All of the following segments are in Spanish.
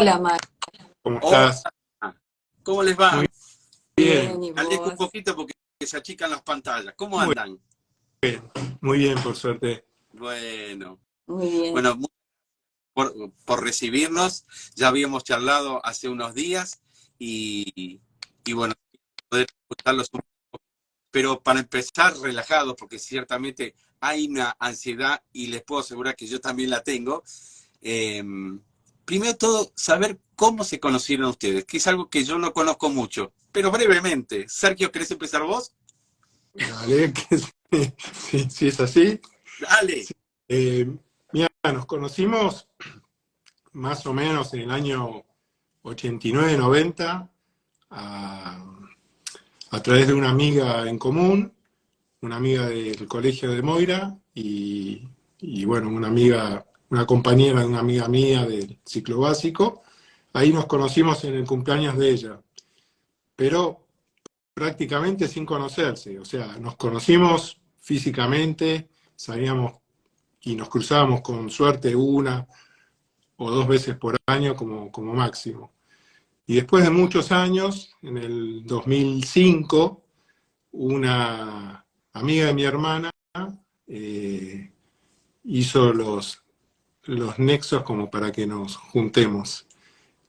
Hola, Mar. ¿Cómo Hola, estás? ¿cómo les va? Muy bien, Bien, ¿y Me alejo un vos? poquito porque se achican las pantallas. ¿Cómo muy andan? bien, muy bien, por suerte. Bueno, Muy bien. bueno, por recibirnos. Ya habíamos charlado hace unos días y bueno, poder escucharlos un poco. Pero para empezar, relajados, porque ciertamente hay una ansiedad y les puedo asegurar que yo también la tengo. Eh, Primero de todo, saber cómo se conocieron ustedes, que es algo que yo no conozco mucho, pero brevemente. Sergio, ¿querés empezar vos? Dale, que sí, es así. Dale. Sí. Eh, Mira, nos conocimos más o menos en el año 89-90 a, a través de una amiga en común, una amiga del colegio de Moira y bueno, una compañera de una amiga mía del ciclo básico. Ahí nos conocimos en el cumpleaños de ella, pero prácticamente sin conocerse. O sea, nos conocimos físicamente, sabíamos y nos cruzábamos con suerte una o dos veces por año como máximo. Y después de muchos años, en el 2005, una amiga de mi hermana eh, hizo los nexos como para que nos juntemos.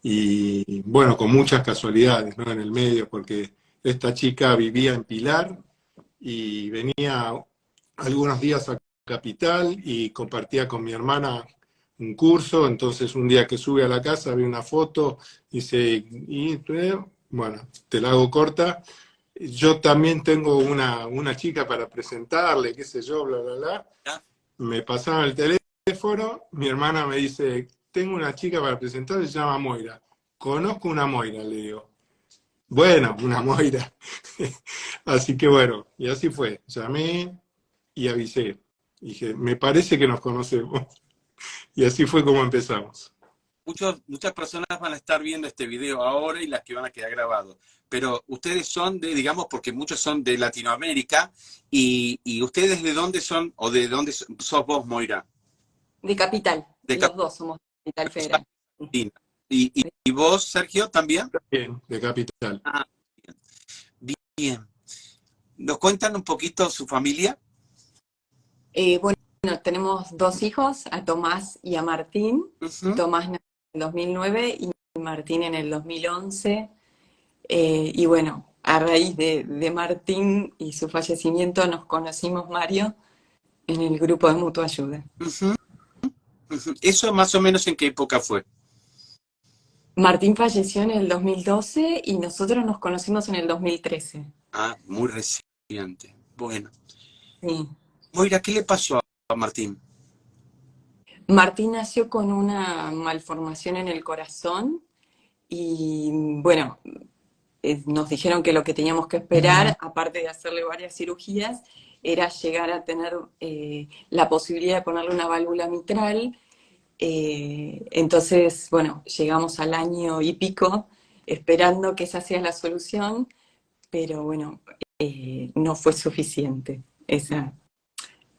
Y bueno, con muchas casualidades, ¿no? En el medio, porque esta chica vivía en Pilar y venía algunos días a Capital y compartía con mi hermana un curso. Entonces un día que sube a la casa vi una foto, dice, bueno, te la hago corta, yo también tengo una chica para presentarle, qué sé yo, bla, bla, bla. ¿Ya? Me pasaron el teléfono, mi hermana me dice, tengo una chica para presentar, se llama Moira. Conozco una Moira, le digo. Bueno, una Moira. Así que bueno, y así fue. Llamé y avisé. Dije, me parece que nos conocemos. Y así fue como empezamos. Muchas personas van a estar viendo este video ahora y las que van a quedar grabados. Pero ustedes son de, digamos, porque muchos son de Latinoamérica, y ustedes de dónde son, o de dónde sos vos, Moira, De Capital. de Los dos somos de Capital Federal. Argentina. Y vos, Sergio, también. Bien, de Capital. Ah, bien. ¿Nos cuentan un poquito su familia? Bueno, tenemos dos hijos, a Tomás y a Martín. Ujú. Tomás nació en el 2009 y Martín en el 2011. Y bueno, a raíz de Martín y su fallecimiento nos conocimos, Mario, en el grupo de Mutua Ayuda. Ujú, ujú. ¿Eso más o menos en qué época fue? Martín falleció en el 2012 y nosotros nos conocimos en el 2013. Ah, muy reciente. Bueno. Sí. Moira, ¿qué le pasó a Martín? Martín nació con una malformación en el corazón y bueno, nos dijeron que lo que teníamos que esperar, aparte de hacerle varias cirugías, era llegar a tener la posibilidad de ponerle una válvula mitral. Entonces, bueno, llegamos al año y pico esperando que esa sea la solución, pero bueno, no fue suficiente.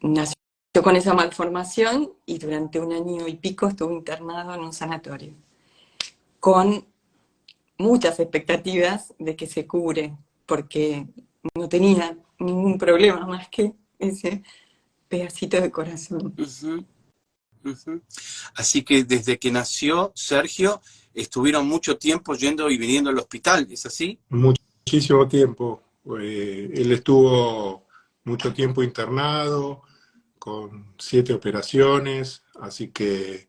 Nació con esa malformación y durante un año y pico estuvo internado en un sanatorio, con muchas expectativas de que se cure, porque no tenía ningún problema más que ese pedacito de corazón. Ujú, ujú. Así que desde que nació Sergio, estuvieron mucho tiempo yendo y viniendo al hospital, ¿es así? Muchísimo tiempo. Él estuvo mucho tiempo internado, con 7 operaciones, así que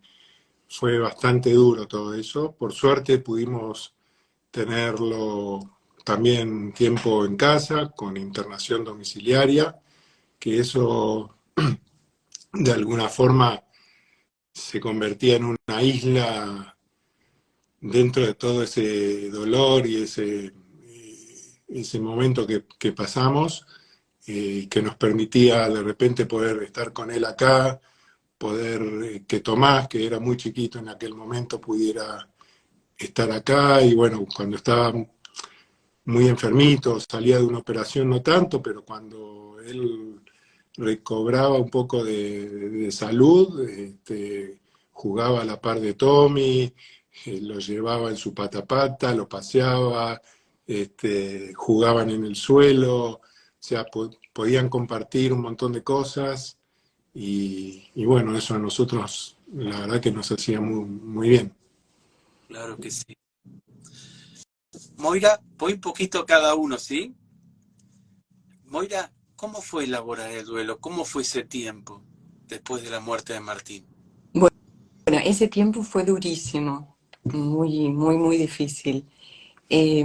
fue bastante duro todo eso. Por suerte pudimos tenerlo también tiempo en casa, con internación domiciliaria, que eso de alguna forma se convertía en una isla dentro de todo ese dolor y ese momento que pasamos, que nos permitía de repente poder estar con él acá, poder que Tomás, que era muy chiquito en aquel momento, pudiera estar acá. Y bueno, cuando estaba muy enfermito, salía de una operación no tanto, pero cuando él recobraba un poco de salud, jugaba a la par de Tommy, lo llevaba en su patapata, lo paseaba, jugaban en el suelo, o sea, podían compartir un montón de cosas y bueno, eso a nosotros la verdad que nos hacía muy, muy bien. Claro que sí. Moira, voy un poquito cada uno, ¿sí? Moira, ¿cómo fue elaborar el duelo? ¿Cómo fue ese tiempo después de la muerte de Martín? Bueno, ese tiempo fue durísimo, muy, muy, muy difícil. Eh,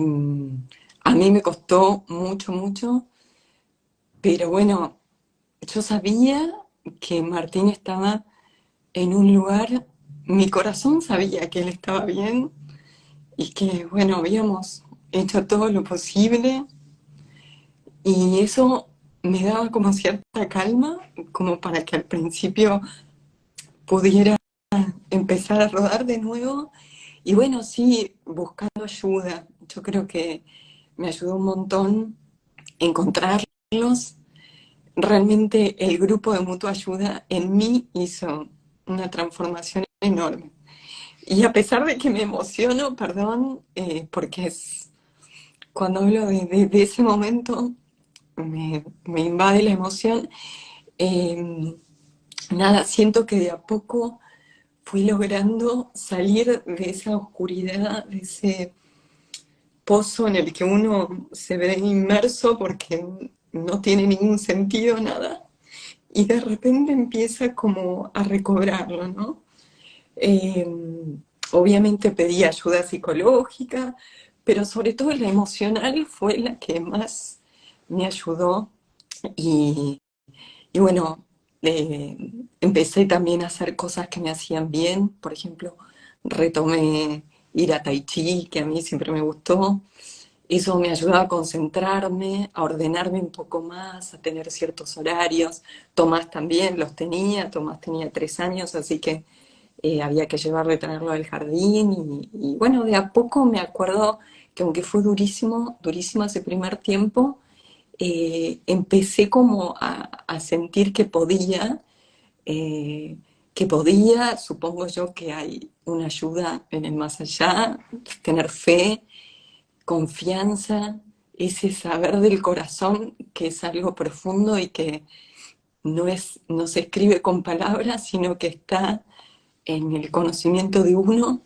a mí me costó mucho, mucho, pero bueno, yo sabía que Martín estaba en un lugar, mi corazón sabía que él estaba bien y que, bueno, habíamos hecho todo lo posible y eso me daba como cierta calma, como para que al principio pudiera empezar a rodar de nuevo. Y bueno, sí, buscando ayuda. Yo creo que me ayudó un montón encontrarlos. Realmente el grupo de mutua ayuda en mí hizo una transformación enorme. Y a pesar de que me emociono, perdón, porque cuando hablo de ese momento me invade la emoción, eh, nada, siento que de a poco fui logrando salir de esa oscuridad, de ese pozo en el que uno se ve inmerso porque no tiene ningún sentido nada, y de repente empieza como a recobrarlo, ¿no? Eh, obviamente pedí ayuda psicológica, pero sobre todo la emocional fue la que más me ayudó y, y bueno, empecé también a hacer cosas que me hacían bien, por ejemplo, retomé ir a Tai Chi, que a mí siempre me gustó. Eso me ayudaba a concentrarme, a ordenarme un poco más, a tener ciertos horarios. Tomás también los tenía, Tomás tenía 3 años, así que había que llevarlo y traerlo al jardín. Y bueno, de a poco me acuerdo que aunque fue durísimo, durísimo ese primer tiempo, empecé como a sentir que podía, supongo yo que hay una ayuda en el más allá, tener fe, confianza, ese saber del corazón que es algo profundo y que no se escribe con palabras, sino que está en el conocimiento de uno.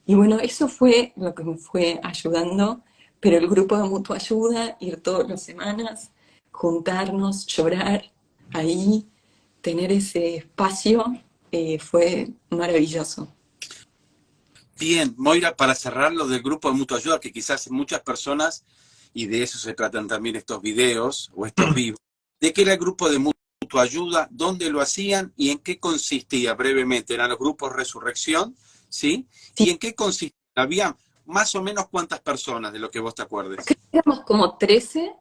Y bueno, eso fue lo que me fue ayudando, pero el grupo de mutua ayuda, ir todas las semanas, juntarnos, llorar ahí, tener ese espacio, fue maravilloso. Bien, Moira, para cerrar lo del grupo de mutua ayuda, que quizás muchas personas, y de eso se tratan también estos videos o estos vivos, ¿de qué era el grupo de mutua ayuda? ¿Dónde lo hacían? ¿Y en qué consistía brevemente? ¿Eran los grupos Resurrección? ¿Sí? Sí, ¿Y en qué consistía? ¿Había más o menos cuántas personas de lo que vos te acuerdes? éramos como 13,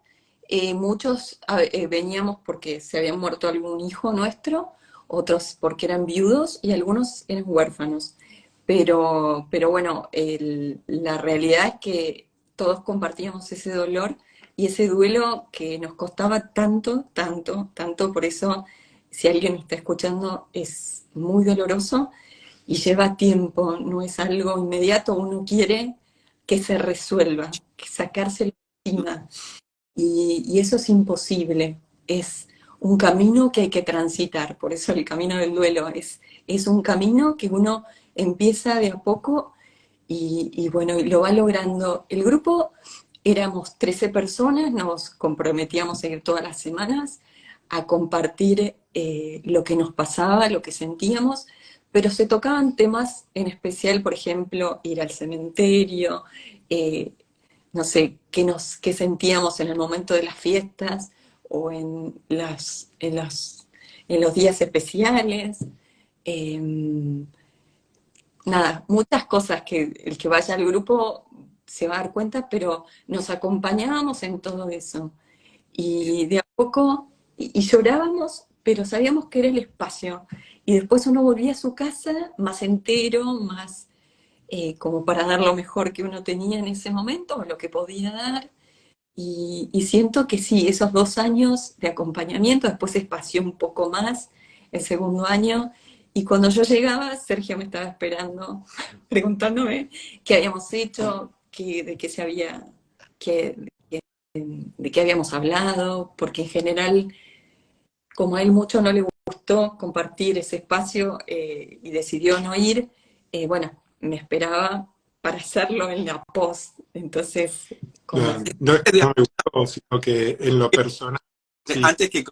muchos veníamos porque se había muerto algún hijo nuestro, otros porque eran viudos y algunos eran huérfanos. Pero bueno, la realidad es que todos compartíamos ese dolor y ese duelo que nos costaba tanto, tanto, tanto. Por eso, si alguien está escuchando, es muy doloroso y lleva tiempo, no es algo inmediato. Uno quiere que se resuelva, que sacárselo encima. Y eso es imposible. Es un camino que hay que transitar. Por eso el camino del duelo es un camino que uno empieza de a poco y bueno, y lo va logrando. El grupo éramos 13 personas, nos comprometíamos a ir todas las semanas a compartir lo que nos pasaba, lo que sentíamos, pero se tocaban temas en especial, por ejemplo, ir al cementerio, eh, no sé, qué sentíamos en el momento de las fiestas o en los días especiales. Eh, nada, muchas cosas que el que vaya al grupo se va a dar cuenta, pero nos acompañábamos en todo eso. Y de a poco, y llorábamos, pero sabíamos que era el espacio. Y después uno volvía a su casa más entero, más como para dar lo mejor que uno tenía en ese momento, o lo que podía dar. Y siento que sí, esos 2 años de acompañamiento, después se espació un poco más el segundo año, Y cuando yo llegaba, Sergio me estaba esperando, preguntándome qué habíamos hecho, de qué se había, de qué habíamos hablado, porque en general, como a él mucho no le gustó compartir ese espacio y decidió no ir, bueno, me esperaba para hacerlo en la post. Entonces, como... No, no me gustó, sino que en lo personal, sí. Antes que...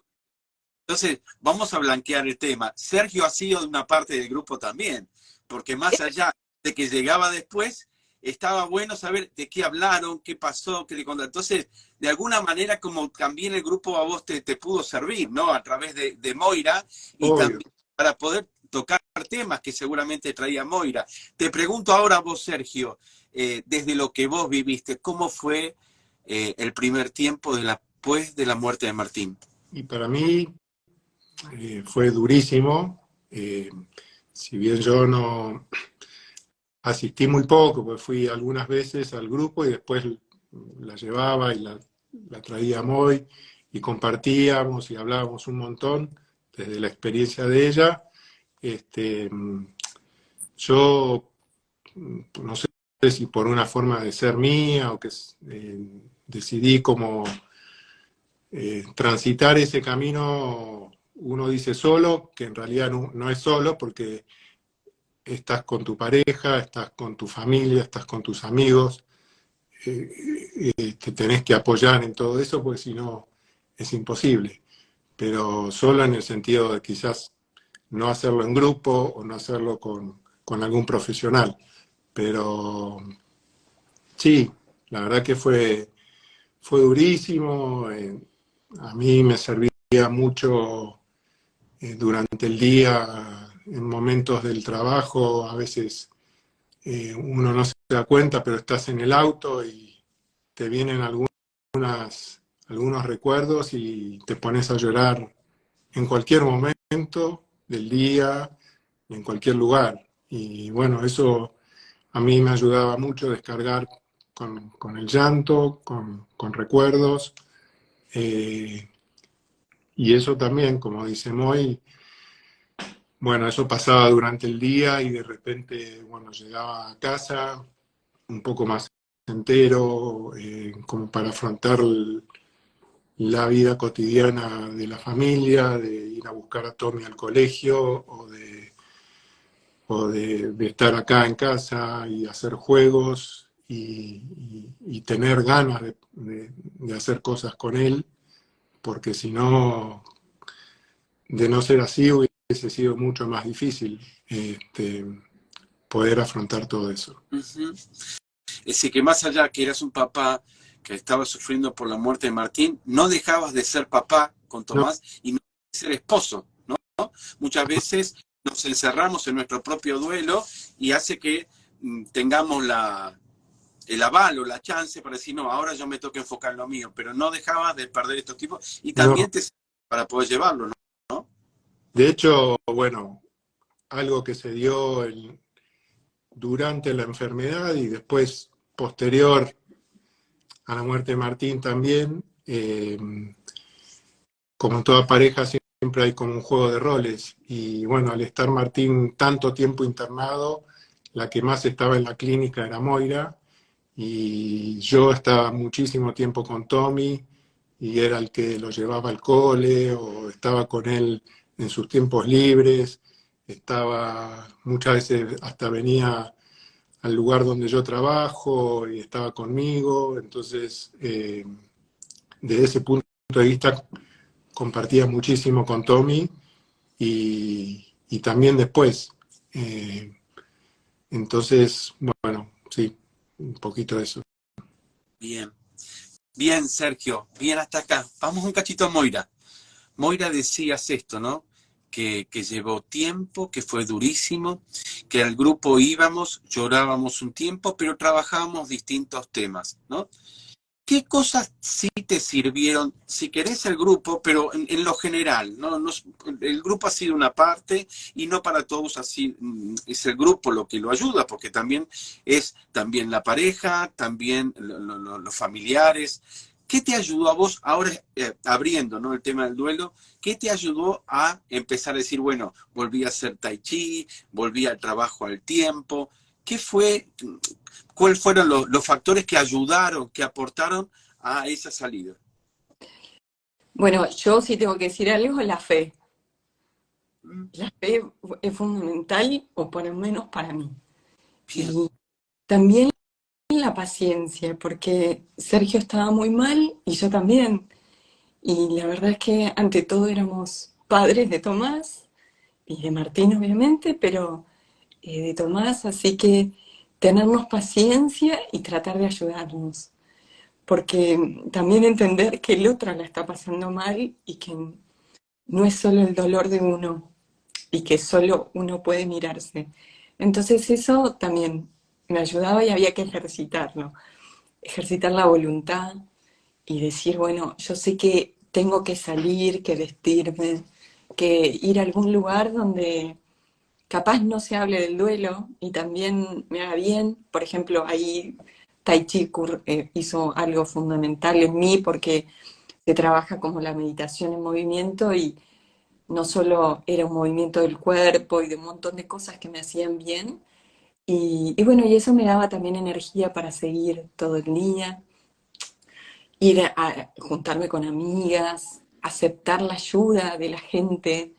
Entonces, vamos a blanquear el tema. Sergio ha sido de una parte del grupo también, porque más allá de que llegaba después, estaba bueno saber de qué hablaron, qué pasó, qué le contaron. Entonces, de alguna manera, como también el grupo a vos te pudo servir, ¿no? A través de Moira, y Obvio. también para poder tocar temas que seguramente traía Moira. Te pregunto ahora a vos, Sergio, desde lo que vos viviste, ¿cómo fue el primer tiempo después de la muerte de Martín? Y para mí fue durísimo. Si bien yo no asistí muy poco, pues fui algunas veces al grupo y después la llevaba y la traía a Moy y compartíamos y hablábamos un montón desde la experiencia de ella. Yo no sé si por una forma de ser mía o que decidí como transitar ese camino, uno dice solo, que en realidad no es solo porque estás con tu pareja, estás con tu familia, estás con tus amigos, te tenés que apoyar en todo eso porque si no es imposible. Pero solo en el sentido de quizás no hacerlo en grupo o no hacerlo con algún profesional. Pero sí, la verdad que fue durísimo. A mí me servía mucho durante el día, en momentos del trabajo, a veces uno no se da cuenta, pero estás en el auto y te vienen algunos recuerdos y te pones a llorar en cualquier momento del día, en cualquier lugar. Y bueno, eso a mí me ayudaba mucho a descargar con el llanto, con recuerdos. Y eso también, como dice Moy, bueno, eso pasaba durante el día y de repente, bueno, llegaba a casa un poco más entero, como para afrontar la vida cotidiana de la familia, de ir a buscar a Tommy al colegio de estar acá en casa y hacer juegos y tener ganas de hacer cosas con él, porque si no, de no ser así, hubiese sido mucho más difícil poder afrontar todo eso. Uh-huh. Es decir, que más allá que eras un papá que estaba sufriendo por la muerte de Martín, no dejabas de ser papá con Tomás y no de ser esposo, ¿no? Muchas veces nos encerramos en nuestro propio duelo y hace que tengamos el aval o la chance para decir, no, ahora yo me toca enfocar en lo mío, pero no dejabas de perder estos tipos y también te para poder llevarlo, ¿no? De hecho, bueno, algo que se dio durante la enfermedad y después posterior a la muerte de Martín también, como en toda pareja siempre hay como un juego de roles y bueno, al estar Martín tanto tiempo internado, la que más estaba en la clínica era Moira y yo estaba muchísimo tiempo con Tommy y era el que lo llevaba al cole o estaba con él en sus tiempos libres, estaba muchas veces hasta venía al lugar donde yo trabajo y estaba conmigo, entonces desde ese punto de vista compartía muchísimo con Tommy y también después. Entonces, bueno, sí, un poquito de eso. Bien, bien Sergio, bien hasta acá. Vamos un cachito a Moira. Moira decías esto, ¿no? Que llevó tiempo, que fue durísimo, que al grupo íbamos, llorábamos un tiempo, pero trabajábamos distintos temas, ¿no? ¿Qué cosas sí te sirvieron, si querés el grupo, pero en lo general, ¿no? El grupo ha sido una parte y no para todos así es el grupo lo que lo ayuda, porque también es también la pareja, también los familiares. ¿Qué te ayudó a vos, ahora abriendo, ¿no?, el tema del duelo, qué te ayudó a empezar a decir, bueno, volví a hacer tai chi, volví al trabajo al tiempo? ¿Qué fue, cuáles fueron los factores que ayudaron, que aportaron a esa salida? Bueno, yo sí tengo que decir algo, la fe. Mm, La fe es fundamental, o por lo menos para mí. bien, Y también la paciencia, porque Sergio estaba muy mal y yo también. Y la verdad es que ante todo éramos padres de Tomás y de Martín, obviamente, pero de Tomás, así que tenernos paciencia y tratar de ayudarnos. Porque también entender que el otro la está pasando mal y que no es solo el dolor de uno y que solo uno puede mirarse. Entonces eso también me ayudaba y había que ejercitarlo, ejercitar la voluntad y decir, bueno, yo sé que tengo que salir, que vestirme, que ir a algún lugar donde capaz no se hable del duelo y también me haga bien. Por ejemplo, ahí Tai Chi hizo algo fundamental en mí porque se trabaja como la meditación en movimiento y no solo era un movimiento del cuerpo y de un montón de cosas que me hacían bien. Y bueno, y eso me daba también energía para seguir todo el día, ir a juntarme con amigas, aceptar la ayuda de la gente.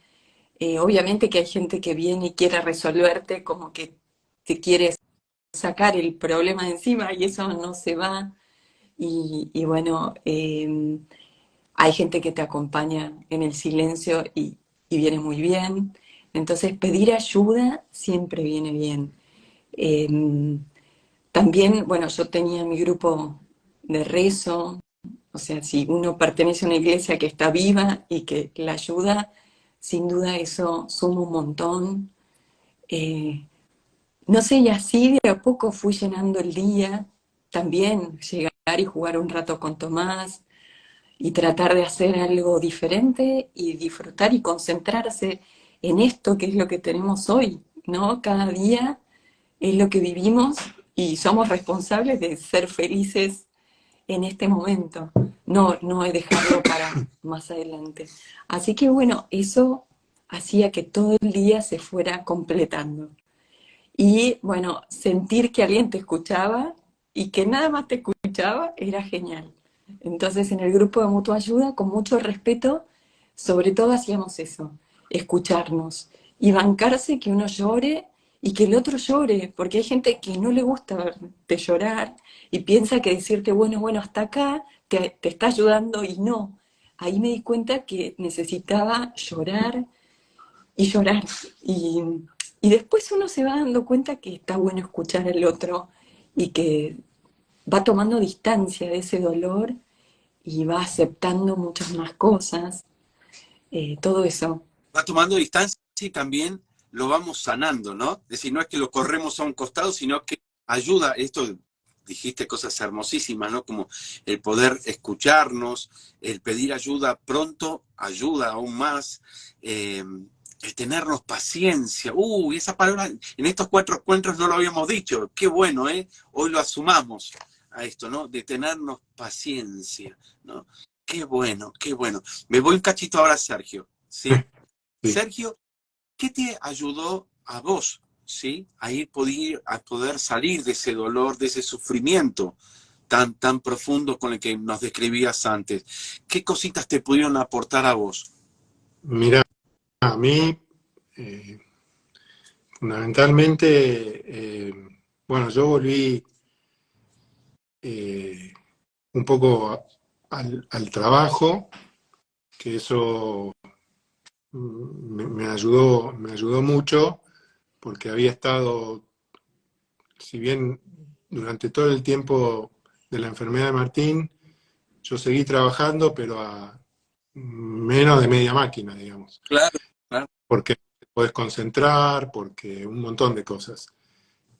Obviamente que hay gente que viene y quiere resolverte, como que te quiere sacar el problema de encima y eso no se va. Y bueno, hay gente que te acompaña en el silencio y viene muy bien. Entonces pedir ayuda siempre viene bien. Eh, También, bueno, yo tenía mi grupo de rezo, o sea, si uno pertenece a una iglesia que está viva y que la ayuda, sin duda eso suma un montón. Eh, no sé, y así de a poco fui llenando el día, también llegar y jugar un rato con Tomás y tratar de hacer algo diferente y disfrutar y concentrarse en esto que es lo que tenemos hoy, ¿no? Cada día es lo que vivimos y somos responsables de ser felices en este momento, no es dejarlo para más adelante. Así que bueno, eso hacía que todo el día se fuera completando. Y bueno, sentir que alguien te escuchaba y que nada más te escuchaba era genial. Entonces en el grupo de mutua ayuda, con mucho respeto, sobre todo hacíamos eso, escucharnos y bancarse que uno llore y que el otro llore, porque hay gente que no le gusta verte llorar y piensa que decirte, bueno, bueno, hasta acá te está ayudando y no. Ahí me di cuenta que necesitaba llorar y llorar. Y, y después uno se va dando cuenta que está bueno escuchar al otro y que va tomando distancia de ese dolor y va aceptando muchas más cosas, todo eso. va tomando distancia y también lo vamos sanando, ¿no? Es decir, no es que lo corremos a un costado, sino que ayuda, esto dijiste cosas hermosísimas, ¿no? Como el poder escucharnos, el pedir ayuda pronto, ayuda aún más, el tenernos paciencia. Esa palabra en estos 4 encuentros no lo habíamos dicho, qué bueno, ¿eh? Hoy lo asumamos a esto, ¿no? De tenernos paciencia, ¿no? Qué bueno, qué bueno. Me voy un cachito ahora, Sergio, ¿sí? Sí. Sergio, ¿qué te ayudó a vos, ¿sí?, a poder salir de ese dolor, de ese sufrimiento tan profundo con el que nos describías antes? ¿Qué cositas te pudieron aportar a vos? Mira, a mí, eh, fundamentalmente, bueno, yo volví eh, un poco al trabajo, que eso me ayudó mucho, porque había estado, si bien durante todo el tiempo de la enfermedad de Martín, yo seguí trabajando, pero a menos de media máquina, digamos, Claro, claro. porque te podés concentrar, porque un montón de cosas.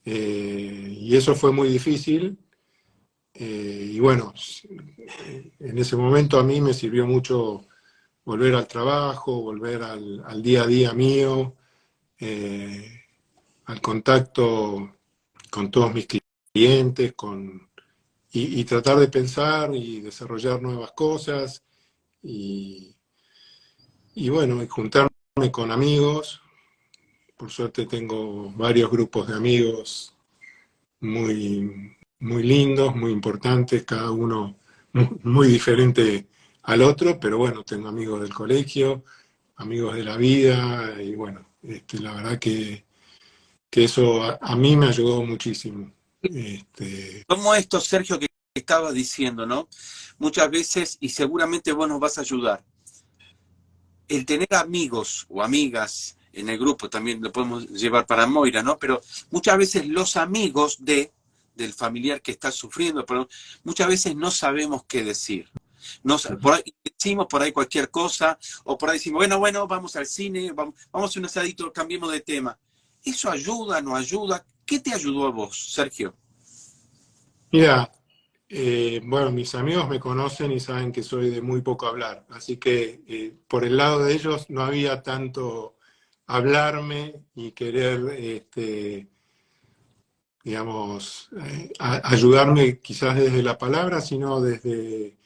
Y eso fue muy difícil. Y bueno, en ese momento a mí me sirvió mucho volver al trabajo, volver al día a día mío, al contacto con todos mis clientes, con y tratar de pensar y desarrollar nuevas cosas y, y bueno, y juntarme con amigos. Por suerte tengo varios grupos de amigos muy lindos, muy importantes, cada uno muy diferente al otro, pero bueno, tengo amigos del colegio, amigos de la vida, y bueno, la verdad que eso a mí me ayudó muchísimo. Como esto, Sergio, que estabas diciendo, ¿no? Muchas veces, y seguramente vos nos vas a ayudar, el tener amigos o amigas en el grupo, también lo podemos llevar para Moira, ¿no? Pero muchas veces los amigos del familiar que está sufriendo, pero muchas veces no sabemos qué decir. Por ahí decimos por ahí cualquier cosa, o por ahí decimos, bueno, vamos al cine, vamos a un asadito, cambiemos de tema. ¿Eso ayuda, no ayuda? ¿Qué te ayudó a vos, Sergio? Mira, bueno, mis amigos me conocen y saben que soy de muy poco hablar, así que por el lado de ellos no había tanto hablarme y querer, digamos, ayudarme quizás desde la palabra, sino desde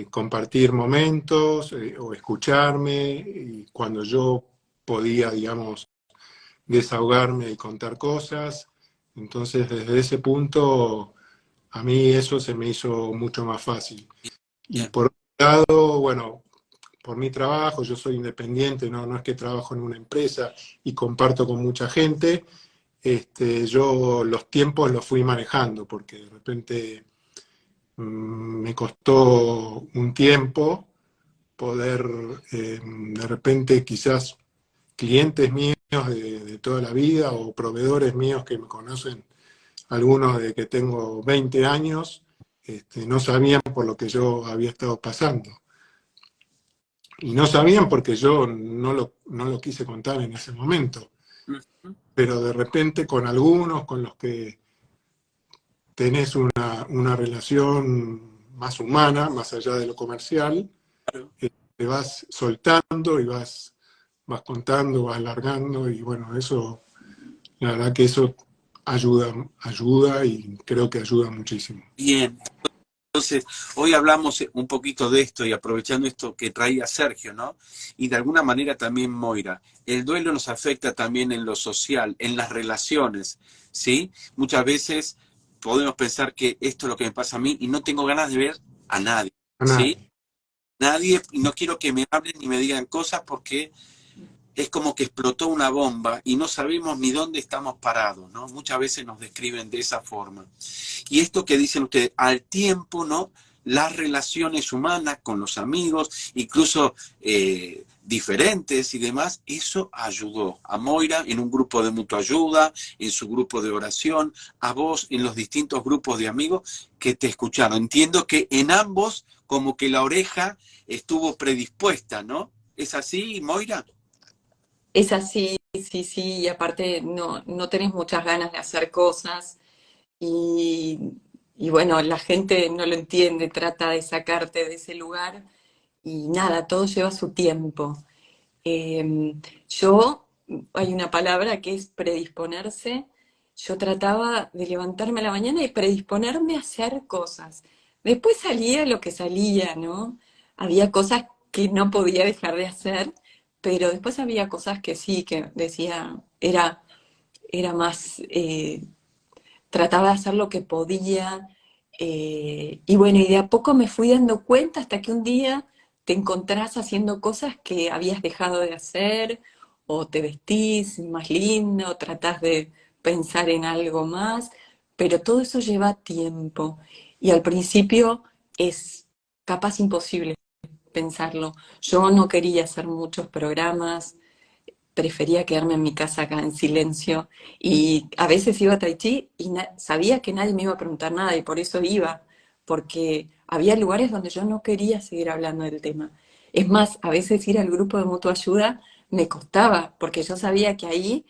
compartir momentos o escucharme y cuando yo podía, digamos, desahogarme y contar cosas. Entonces, desde ese punto, a mí eso se me hizo mucho más fácil. Y Bien, por otro lado, bueno, por mi trabajo, yo soy independiente, no es que trabajo en una empresa y comparto con mucha gente, yo los tiempos los fui manejando, porque de repente me costó un tiempo poder, de repente quizás clientes míos de toda la vida o proveedores míos que me conocen, algunos de que tengo 20 años, no sabían por lo que yo había estado pasando. Y no sabían porque yo no lo quise contar en ese momento. Pero de repente con algunos con los que tenés una relación más humana, más allá de lo comercial, te vas soltando y vas contando, vas alargando y bueno, eso, la verdad que eso ayuda y creo que ayuda muchísimo. bien. Entonces, hoy hablamos un poquito de esto y aprovechando esto que traía Sergio, ¿no? Y de alguna manera también Moira. El duelo nos afecta también en lo social, en las relaciones, ¿sí? Muchas veces podemos pensar que esto es lo que me pasa a mí y no tengo ganas de ver a nadie, A ¿sí? nadie. Nadie, y no quiero que me hablen ni me digan cosas porque es como que explotó una bomba y no sabemos ni dónde estamos parados, ¿no? Muchas veces nos describen de esa forma. Y esto que dicen ustedes, al tiempo, ¿no? Las relaciones humanas con los amigos, incluso diferentes y demás, eso ayudó a Moira en un grupo de mutua ayuda, en su grupo de oración, a vos en los distintos grupos de amigos que te escucharon. Entiendo que en ambos como que la oreja estuvo predispuesta, ¿no? ¿Es así, Moira? Es así, sí, sí, y aparte no tenés muchas ganas de hacer cosas y, y bueno, la gente no lo entiende, trata de sacarte de ese lugar y nada, todo lleva su tiempo. Yo, hay una palabra que es predisponerse. Yo trataba de levantarme a la mañana y predisponerme a hacer cosas. Después salía lo que salía, ¿no? Había cosas que no podía dejar de hacer, pero después había cosas que sí, que decía, era más, trataba de hacer lo que podía. Y bueno, y de a poco me fui dando cuenta hasta que un día te encontrás haciendo cosas que habías dejado de hacer, o te vestís más lindo, tratás de pensar en algo más, pero todo eso lleva tiempo. Y al principio es capaz imposible pensarlo. Yo no quería hacer muchos programas, prefería quedarme en mi casa acá en silencio y a veces iba a Tai Chi y sabía que nadie me iba a preguntar nada y por eso iba, porque había lugares donde yo no quería seguir hablando del tema. Es más, a veces ir al grupo de mutua ayuda me costaba, porque yo sabía que ahí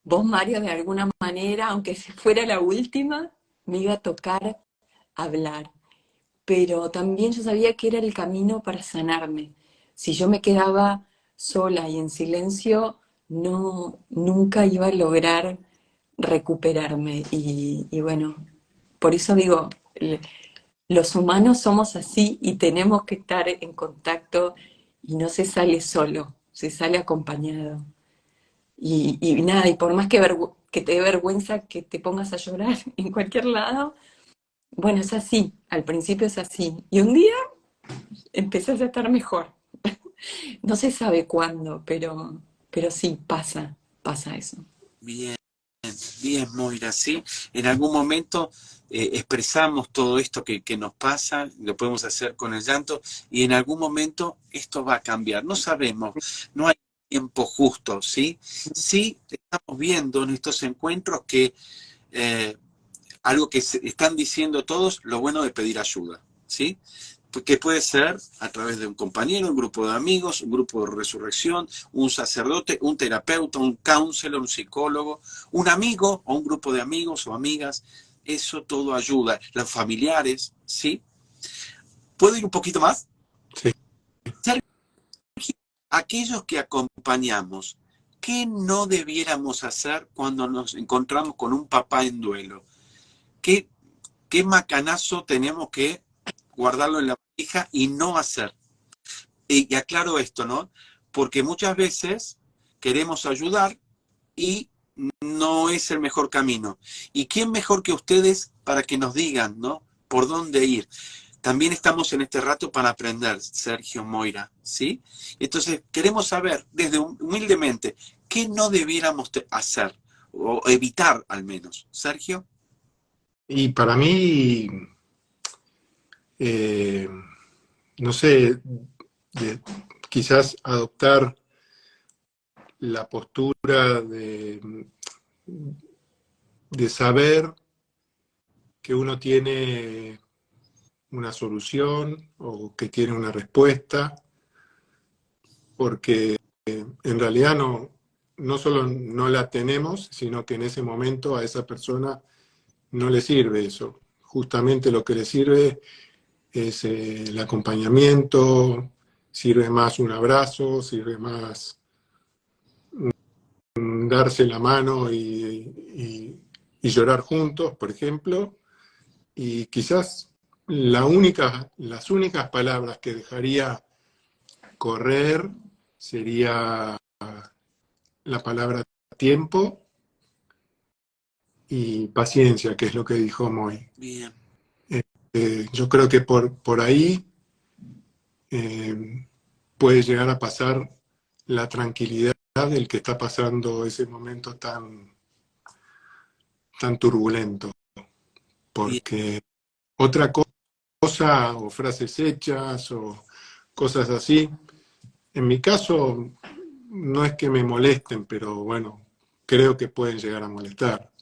vos, Mario, de alguna manera, aunque se fuera la última, me iba a tocar hablar. Pero también yo sabía que era el camino para sanarme. Si yo me quedaba sola y en silencio, nunca iba a lograr recuperarme. Y bueno, por eso digo, El- Los humanos somos así y tenemos que estar en contacto y no se sale solo, se sale acompañado. Y nada, y por más que te dé vergüenza que te pongas a llorar en cualquier lado, bueno, es así, al principio es así. Y un día empezás a estar mejor. No se sabe cuándo, pero sí, pasa eso. Bien, bien, Moira, sí. En algún momento expresamos todo esto que nos pasa, lo podemos hacer con el llanto, y en algún momento esto va a cambiar. No sabemos, no hay tiempo justo, ¿sí? Sí, estamos viendo en estos encuentros que eh, algo que están diciendo todos, lo bueno de pedir ayuda, ¿sí? Que puede ser a través de un compañero, un grupo de amigos, un grupo de resurrección, un sacerdote, un terapeuta, un counselor, un psicólogo, un amigo o un grupo de amigos o amigas. Eso todo ayuda. Los familiares, ¿sí? ¿Puedo ir un poquito más? Sí. Aquellos que acompañamos, ¿qué no debiéramos hacer cuando nos encontramos con un papá en duelo? ¿Qué, qué macanazo tenemos que guardarlo en la valija y no hacer? Y aclaro esto, ¿no? Porque muchas veces queremos ayudar y no es el mejor camino. ¿Y quién mejor que ustedes para que nos digan, ¿no? Por dónde ir. También estamos en este rato para aprender, Sergio, Moira, ¿sí? Entonces, queremos saber, desde humildemente, qué no debiéramos hacer, o evitar al menos. Sergio. Y para mí, eh, no sé, de- quizás adoptar la postura de saber que uno tiene una solución o que tiene una respuesta, porque en realidad no solo no la tenemos, sino que en ese momento a esa persona no le sirve eso. Justamente lo que le sirve es el acompañamiento, sirve más un abrazo, sirve más darse la mano y llorar juntos, por ejemplo, y quizás las únicas palabras que dejaría correr sería la palabra tiempo y paciencia, que es lo que dijo Moy. Bien. Yo creo que por ahí eh, puede llegar a pasar la tranquilidad del que está pasando ese momento tan turbulento, Bien. porque otra cosa o frases hechas o cosas así, en mi caso no es que me molesten, pero bueno, creo que pueden llegar a molestar.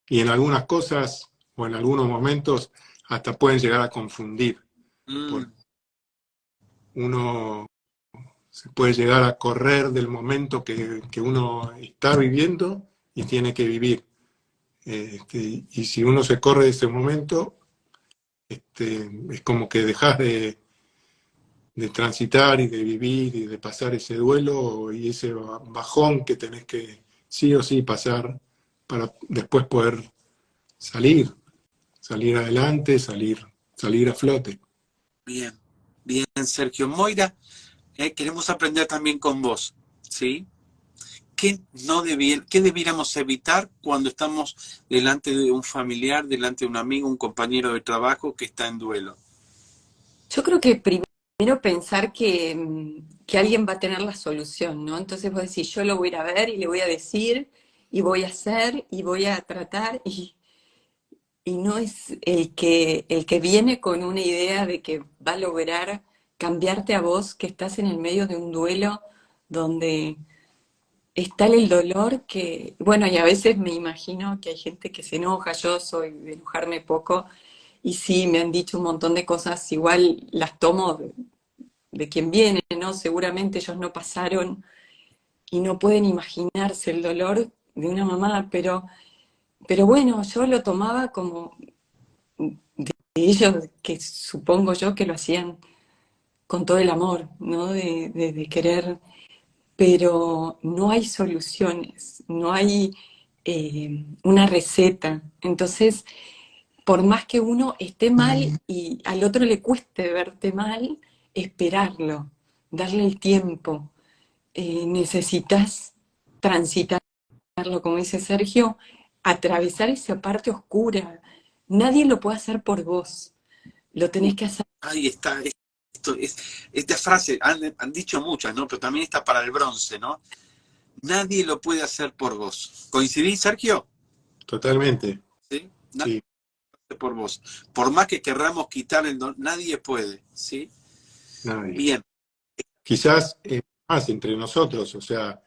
Y en algunas cosas o en algunos momentos hasta pueden llegar a confundir, porque Mm, uno se puede llegar a correr del momento que uno está viviendo y tiene que vivir. Y si uno se corre de ese momento, es como que dejas de transitar y de vivir y de pasar ese duelo y ese bajón que tenés que sí o sí pasar para después poder salir adelante, salir a flote. bien. Bien, Sergio. Moira, queremos aprender también con vos, ¿sí? ¿Qué debiéramos evitar cuando estamos delante de un familiar, delante de un amigo, un compañero de trabajo que está en duelo? Yo creo que primero pensar que alguien va a tener la solución, ¿no? Entonces vos decís, yo lo voy a ir a ver y le voy a decir, y voy a hacer, y voy a tratar, y no es el que viene con una idea de que va a lograr cambiarte a vos, que estás en el medio de un duelo donde es tal el dolor que, bueno, y a veces me imagino que hay gente que se enoja, yo soy de enojarme poco, y sí, me han dicho un montón de cosas, igual las tomo de quien viene, ¿no? Seguramente ellos no pasaron y no pueden imaginarse el dolor de una mamá, pero bueno, yo lo tomaba como de ellos, que supongo yo que lo hacían con todo el amor, ¿no? De querer, pero no hay soluciones, no hay una receta. Entonces, por más que uno esté mal y al otro le cueste verte mal, esperarlo, darle el tiempo. Necesitas transitarlo, como dice Sergio, atravesar esa parte oscura. Nadie lo puede hacer por vos, lo tenés que hacer. Ahí está, esta frase, han dicho muchas, ¿no? Pero también está para el bronce, ¿no? Nadie lo puede hacer por vos. ¿Coincidís, Sergio? Totalmente, ¿Sí? Nadie sí. lo hace por vos. Por más que querramos quitar el don, nadie puede, ¿sí? Nadie. Bien. Quizás más entre nosotros, o sea,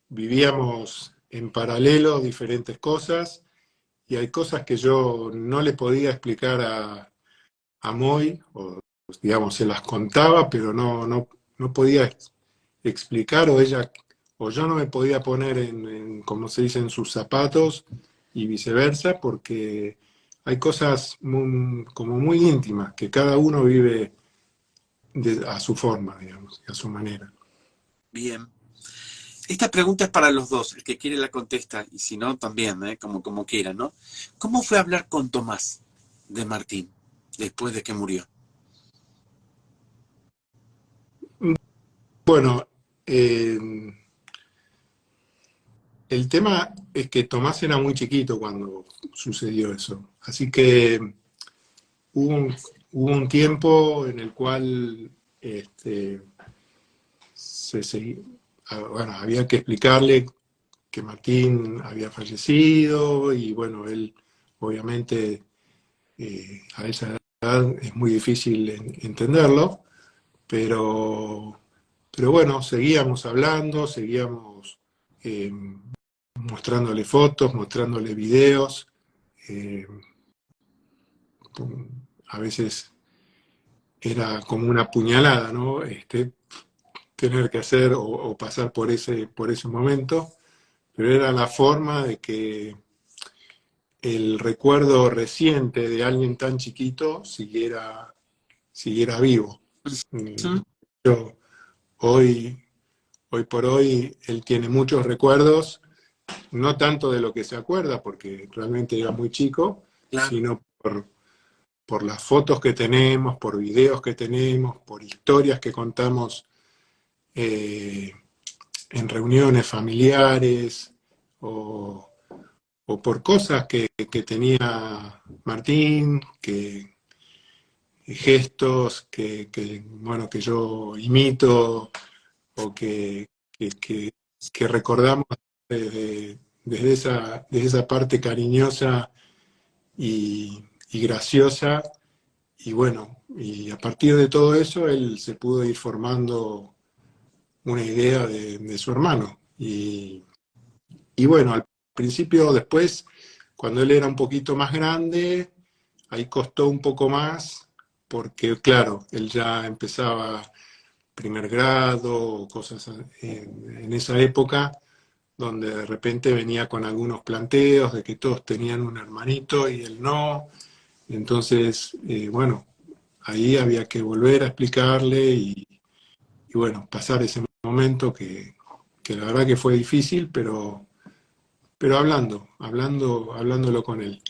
vivíamos en paralelo diferentes cosas y hay cosas que yo no le podía explicar a Moy, o digamos, se las contaba, pero no podía explicar o ella, o yo no me podía poner como se dice, en sus zapatos y viceversa, porque hay cosas como muy íntimas que cada uno vive a su forma, digamos, a su manera. Bien. Esta pregunta es para los dos. El que quiere la contesta, y si no, también, como quiera, ¿no? ¿Cómo fue hablar con Tomás de Martín después de que murió? Bueno, el tema es que Tomás era muy chiquito cuando sucedió eso, así que hubo un, hubo un tiempo en el cual bueno, había que explicarle que Martín había fallecido y bueno, él obviamente a esa edad es muy difícil entenderlo, pero, pero bueno, seguíamos hablando, seguíamos eh, mostrándole fotos, mostrándole videos. eh, a veces era como una puñalada, ¿no? Tener que hacer o pasar por ese momento, pero era la forma de que el recuerdo reciente de alguien tan chiquito siguiera vivo. ¿Mm? Yo, hoy, hoy por hoy, él tiene muchos recuerdos, no tanto de lo que se acuerda, porque realmente era muy chico, Claro. sino por las fotos que tenemos, por videos que tenemos, por historias que contamos eh, en reuniones familiares o por cosas que tenía Martín, gestos bueno, que yo imito o que recordamos desde esa parte cariñosa y graciosa. Y bueno, y a partir de todo eso, él se pudo ir formando una idea de su hermano. Y bueno, al principio, después, cuando él era un poquito más grande, ahí costó un poco más, porque claro, él ya empezaba primer grado, cosas en esa época, donde de repente venía con algunos planteos de que todos tenían un hermanito y él no. Entonces, bueno, ahí había que volver a explicarle y bueno, pasar ese momento que la verdad que fue difícil, pero hablándolo con él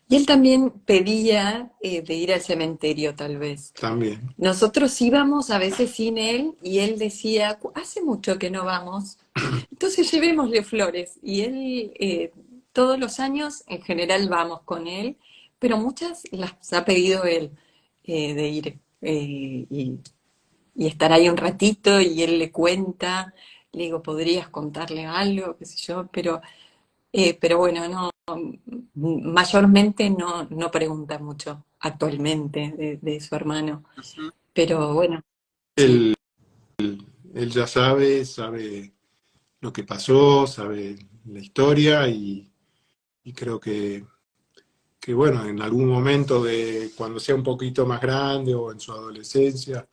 Y él también pedía de ir al cementerio, tal vez. también. Nosotros íbamos a veces sin él y él decía, hace mucho que no vamos, entonces llevémosle flores. Y él, todos los años, en general vamos con él, pero muchas las ha pedido él de ir y estar ahí un ratito y él le cuenta. Le digo, ¿podrías contarle algo? Qué sé yo, pero bueno, no, mayormente no pregunta mucho actualmente de su hermano. Ujú. Pero bueno, sí. Él, él ya sabe lo que pasó, sabe la historia y creo que, bueno, en algún momento de cuando sea un poquito más grande o en su adolescencia,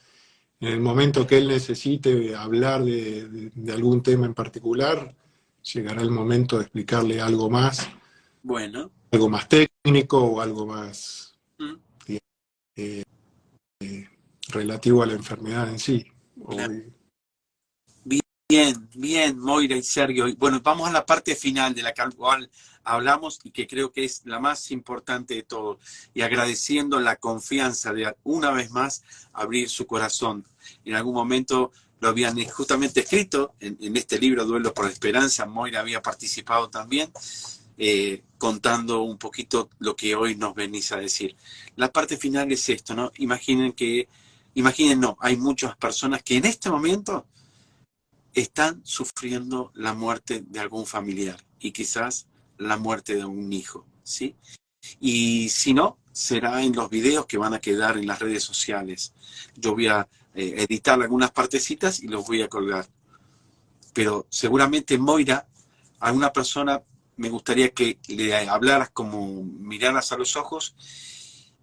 en el momento que él necesite hablar de algún tema en particular, llegará el momento de explicarle Bueno. algo más técnico o algo más ¿Mm? eh, relativo a la enfermedad en sí. Claro. Bien, bien, Moira y Sergio. Bueno, vamos a la parte final de la cual hablamos y que creo que es la más importante de todo, y agradeciendo la confianza de una vez más abrir su corazón. En algún momento lo habían justamente escrito en este libro, Duelo por la Esperanza. Moira había participado también, contando un poquito lo que hoy nos venís a decir. La parte final es esto, ¿no? Imaginen, no, hay muchas personas que en este momento están sufriendo la muerte de algún familiar y quizás la muerte de un hijo, ¿sí? Y si no, será en los videos que van a quedar en las redes sociales. Yo voy a editar algunas partecitas y los voy a colgar. Pero seguramente, Moira, a una persona me gustaría que le hablaras, como miraras a los ojos,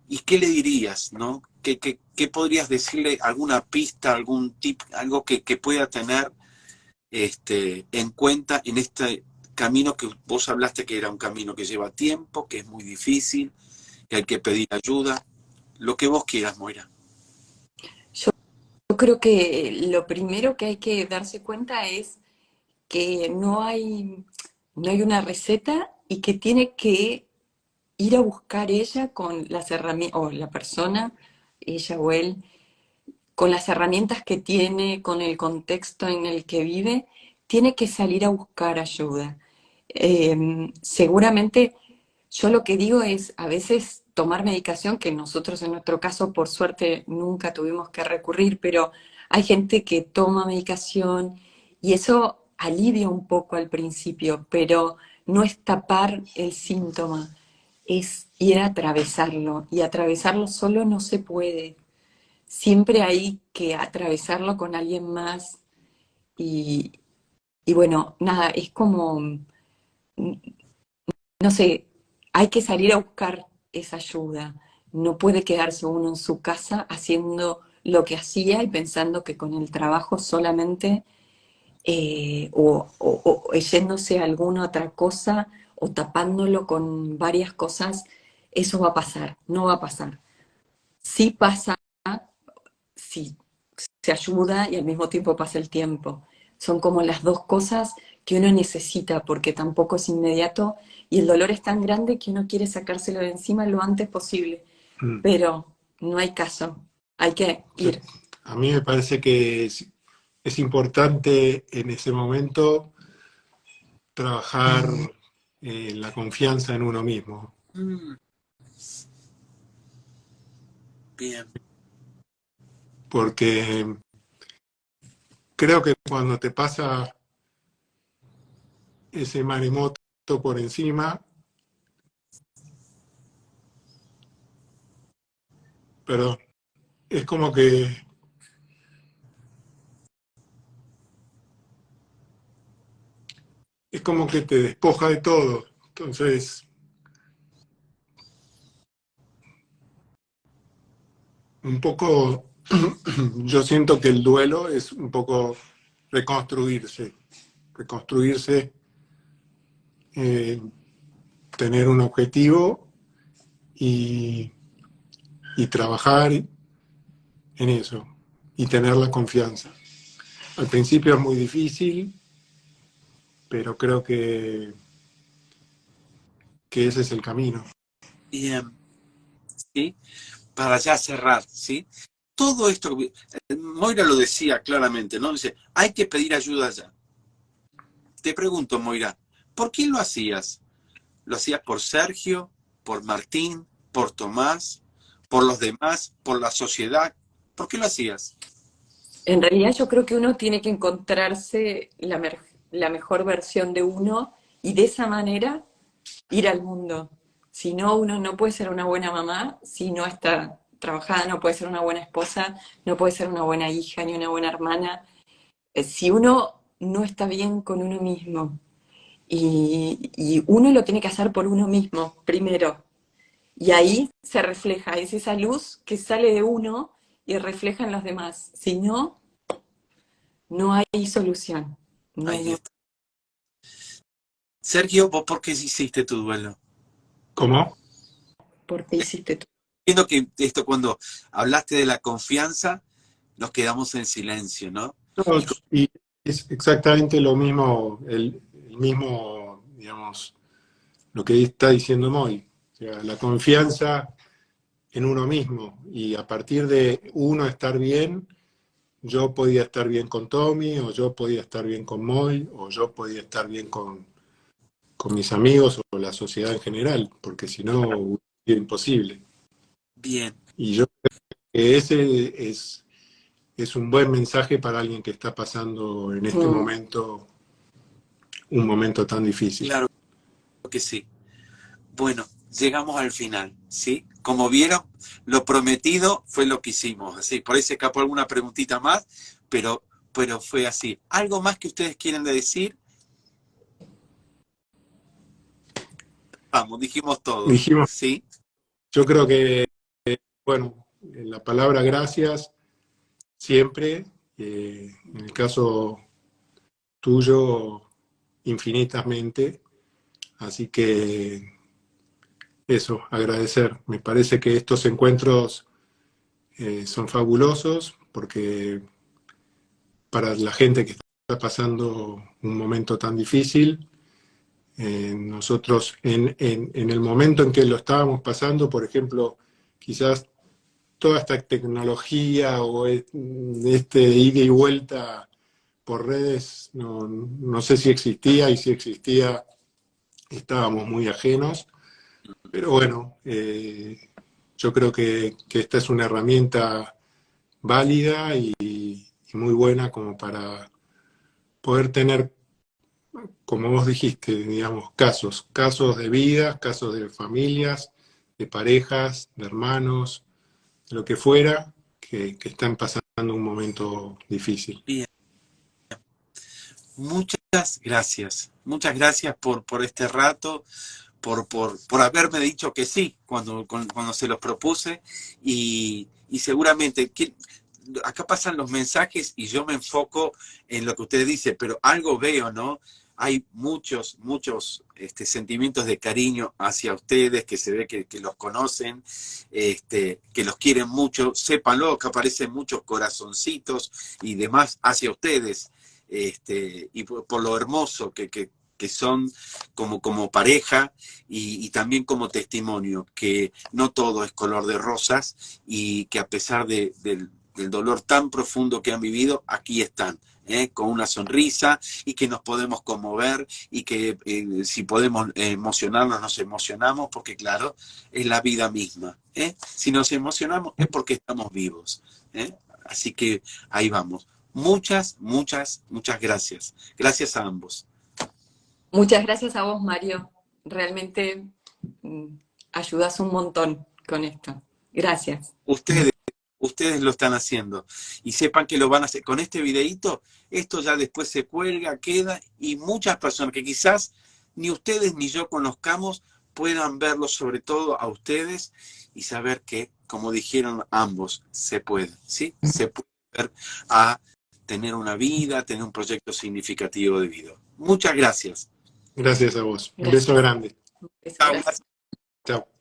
y qué le dirías, ¿no? ¿Qué podrías decirle? ¿Alguna pista, algún tip, algo que pueda tener en cuenta en este camino que vos hablaste, que era un camino que lleva tiempo, que es muy difícil, que hay que pedir ayuda? Lo que vos quieras, Moira. Yo creo que lo primero que hay que darse cuenta es que no hay una receta y que tiene que ir a buscar ella con las herramientas, o la persona, ella o él, con las herramientas que tiene, con el contexto en el que vive, tiene que salir a buscar ayuda. Seguramente yo lo que digo es a veces tomar medicación, que nosotros en nuestro caso por suerte nunca tuvimos que recurrir, pero hay gente que toma medicación y eso alivia un poco al principio, pero no es tapar el síntoma, es ir a atravesarlo y atravesarlo solo no se puede. Siempre hay que atravesarlo con alguien más y, y bueno, nada, es como no sé, hay que salir a buscar esa ayuda. No puede quedarse uno en su casa haciendo lo que hacía y pensando que con el trabajo solamente o yéndose a alguna otra cosa o tapándolo con varias cosas, eso va a pasar, no va a pasar. Sí pasa si se ayuda y al mismo tiempo pasa el tiempo. Son como las dos cosas que uno necesita porque tampoco es inmediato y el dolor es tan grande que uno quiere sacárselo de encima lo antes posible, pero no hay caso, hay que ir. A mí me parece que es importante en ese momento trabajar la confianza en uno mismo. Bien. Porque creo que cuando te pasa ese maremoto por encima, perdón, es como que te despoja de todo. Entonces, un poco, yo siento que el duelo es un poco reconstruirse, tener un objetivo y trabajar en eso y tener la confianza. Al principio es muy difícil, pero creo que ese es el camino. Bien. ¿Sí? Para ya cerrar, ¿sí? Todo esto, Moira lo decía claramente, ¿no? Dice, hay que pedir ayuda ya. Te pregunto, Moira, ¿por quién lo hacías? ¿Lo hacías por Sergio, por Martín, por Tomás, por los demás, por la sociedad? ¿Por qué lo hacías? En realidad yo creo que uno tiene que encontrarse la mejor versión de uno y de esa manera ir al mundo. Si no, uno no puede ser una buena mamá, si no está trabajada, no puede ser una buena esposa, no puede ser una buena hija ni una buena hermana. Si uno no está bien con uno mismo y uno lo tiene que hacer por uno mismo primero. Y ahí se refleja, es esa luz que sale de uno y refleja en los demás. Si no, no hay solución. No, Ahí no. está. Sergio, ¿vos por qué hiciste tu duelo? ¿Cómo? ¿Por qué hiciste tú? Entiendo que esto, cuando hablaste de la confianza, nos quedamos en silencio, ¿no? No, Y y es exactamente lo mismo, el mismo, digamos, lo que está diciendo Moy, o sea, la confianza en uno mismo, y a partir de uno estar bien, yo podía estar bien con Tommy, o yo podía estar bien con Moy, o yo podía estar bien con mis amigos o la sociedad en general, porque si no, es imposible. Bien. Y yo creo que ese es un buen mensaje para alguien que está pasando en este momento, un momento tan difícil. Claro que sí. Bueno, llegamos al final, ¿sí? Como vieron, lo prometido fue lo que hicimos, así. Por ahí se escapó alguna preguntita más, pero fue así. ¿Algo más que ustedes quieren decir? Vamos, dijimos todo, Dijimos, ¿sí? yo creo que, bueno, la palabra gracias siempre, en el caso tuyo, infinitamente, así que eso, agradecer. Me parece que estos encuentros son fabulosos porque para la gente que está pasando un momento tan difícil, nosotros en el momento en que lo estábamos pasando, por ejemplo, quizás toda esta tecnología o este ida y vuelta por redes, no sé si existía, y si existía estábamos muy ajenos, pero bueno, yo creo que esta es una herramienta válida y muy buena como para poder tener, como vos dijiste, digamos, casos de vida, casos de familias, de parejas, de hermanos, lo que fuera, que están pasando un momento difícil. Bien. Muchas gracias por este rato, por haberme dicho que sí cuando se los propuse, y seguramente acá pasan los mensajes y yo me enfoco en lo que usted dice, pero algo veo, ¿no? Hay muchos sentimientos de cariño hacia ustedes, que se ve que los conocen, que los quieren mucho. Sépanlo, que aparecen muchos corazoncitos y demás hacia ustedes, y por lo hermoso que son como pareja, y también como testimonio, que no todo es color de rosas, y que a pesar del dolor tan profundo que han vivido, aquí están, con una sonrisa, y que nos podemos conmover, y que si podemos emocionarnos, nos emocionamos, porque claro, es la vida misma. Si nos emocionamos es porque estamos vivos. Así que ahí vamos. Muchas gracias. Gracias a ambos. Muchas gracias a vos, Mario. Realmente ayudas un montón con esto. Gracias. Ustedes lo están haciendo, y sepan que lo van a hacer con este videíto. Esto ya después se cuelga, queda, y muchas personas que quizás ni ustedes ni yo conozcamos puedan verlo, sobre todo a ustedes, y saber que, como dijeron ambos, se puede, ¿sí? Se puede ver a tener una vida, tener un proyecto significativo de vida. Muchas gracias. Gracias a vos. Un Gracias. beso grande. Un beso Chao. grande. Chao.